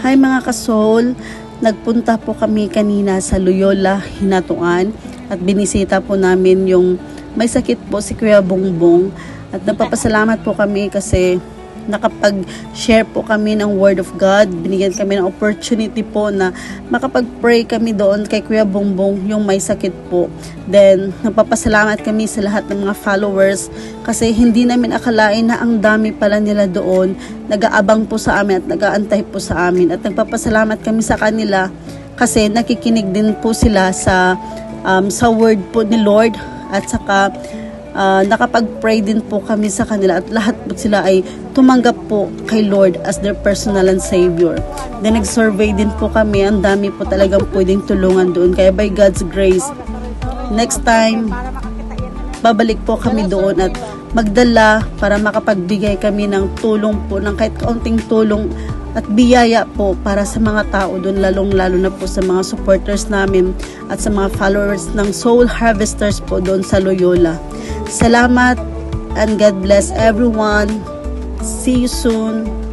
Hi mga ka-soul, nagpunta po kami kanina sa Loyola, Hinatuan at binisita po namin yung may sakit po si Kuya Bongbong at nagpapasalamat po kami kasi nakapag-share po kami ng Word of God. Binigyan kami ng opportunity po na makapag-pray kami doon kay Kuya Bongbong yung may sakit po. Then, nagpapasalamat kami sa lahat ng mga followers kasi hindi namin akalain na ang dami pala nila doon. Nag-aabang po sa amin at nag-aantay po sa amin. At nagpapasalamat kami sa kanila kasi nakikinig din po sila sa word po ni Lord at saka nakapag-pray din po kami sa kanila at lahat po sila ay tumanggap po kay Lord as their personal and Savior. Then nag-survey din po kami, ang dami po talagang pwedeng tulungan doon. Kaya by God's grace, next time, babalik po kami doon at magdala para makapagbigay kami ng tulong po, ng kahit kaunting tulong at biyaya po para sa mga tao doon, lalong-lalo na po sa mga supporters namin at sa mga followers ng Soul Harvesters po doon sa Loyola. Salamat and God bless everyone. See you soon.